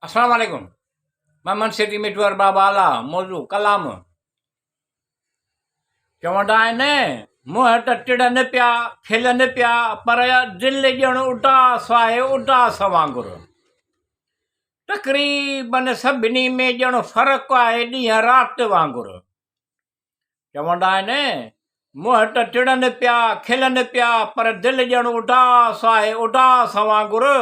अस्सलाम वालेकुम। मैं मनसिटी मिठुअर बाबा आला मौजू क़लाम। चवंदा आहिनि मुंहं त टिड़नि पिया खिलनि पिया पर दिलि ॼण उदास आहे उदास वांगुरु। तक़रीबन सभिनी में ॼण फ़र्क़ु आहे ॾींहं राति वांगुरु। चवंदा आहिनि मुंहं त टिड़नि पिया खिलनि पिया पर दिलि ॼण उदास आहे उदास वांगुरु।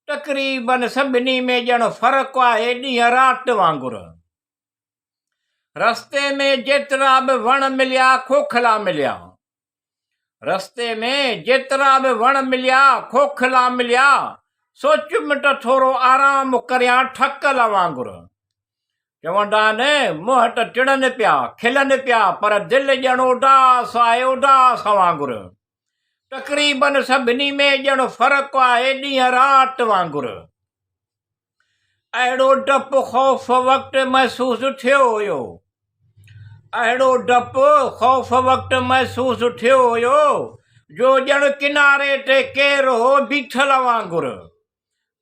तक़रीबन सभिनी में ॼण फ़र्क़ु आहे ॾींहं राति वांगुरु। रस्ते में जेतिरा बि वण मिलिया खोखला मिलिया, रस्ते में जेतिरा बि वण मिलिया खोखला मिलिया, सोच मिट थोरो आराम करियां ठकल वांगुरु। चवंदा आहिनि मुंहं त टिड़नि पिया खिलनि पिया पर दिलि ॼण उदास आहे उदास वांगुरु। तक़रीबन सभिनी में ॼण फ़र्क़ु आहे ॾींहं राति वांगुरु। अहिड़ो डपु ख़ौफ़ वक़्तु महसूसु थियो हुयो, अहिड़ो डपु ख़ौफ़ वक़्तु महसूसु थियो हुयो जो ॼण किनारे ते केरु हो बीठल वांगुरु।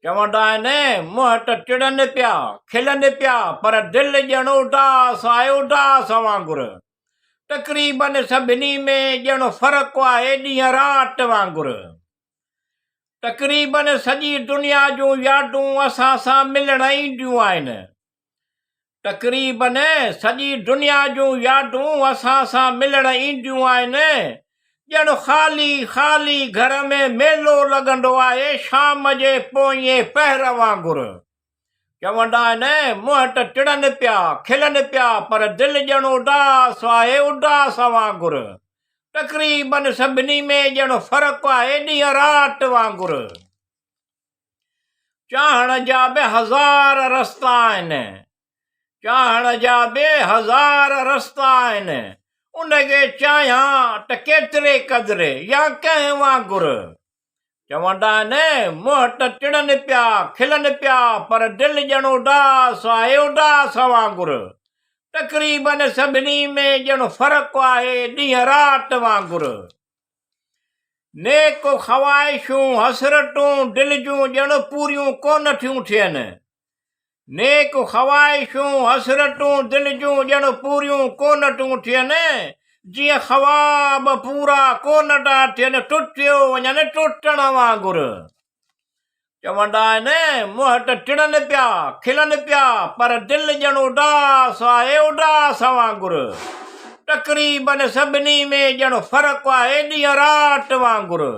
चवंदा आहिनि मुंहं त टिड़नि पिया खिलनि पिया पर दिलि ॼण उदास आहे उदास वांगुरु। तक़रीबन सभिनी में ॼण फ़र्क़ु आहे ॾींहं राति वांगुरु। तक़रीबन सॼी दुनिया जूं यादूं असां सां मिलण ईंदियूं आहिनि, तक़रीबन सॼी दुनिया जूं यादूं असां सां मिलण ईंदियूं आहिनि। ॼण ख़ाली ख़ाली घर में मेलो लॻंदो आहे शाम जे पोएं पहर वांगुरु। चवंदा आहिनि मुंहं त टिड़नि पिया खिलनि पिया पर दिलि ॼण उदास आहे उदास वांगुरु। तक़रीबन सभिनी में ॼण फ़र्क़ु आहे ॾींहं राति वांगुरु। चाहण जा बि हज़ार रस्ता आहिनि, चाहण जा बि हज़ार रस्ता आहिनि, उनखे चाहियां त केतिरे क़दुरु या कंहिं वांगुरु। चवंदा आहिनि मुंहं त टिड़नि पिया खिलनि पिया पर दिलि ॼण उदास आहे उदास वांगुरु। तक़रीबन सभिनी में ॼण फ़र्क़ु आहे ॾींहं राति वांगुरु। नेक ख़्वाहिशूं हसरतूं दिलि जूं ॼण पूरियूं कोन थियूं थियनि, नेक ख़्वाहिशूं हसरतूं दिलि जूं ॼण पूरियूं कोन थियूं थियनि। जीअं ख़्वाब पूरा कोन था थियनि टुटियो वञनि टुटण वांगुरु। चवंदा आहिनि मुंहं त टिड़नि पिया खिलनि पिया पर दिलि ॼण उदास आहे उदास वांगुरु। तक़रीबन सभिनी में ॼण फ़र्क़ु आहे ॾींहं राति वांगुरु।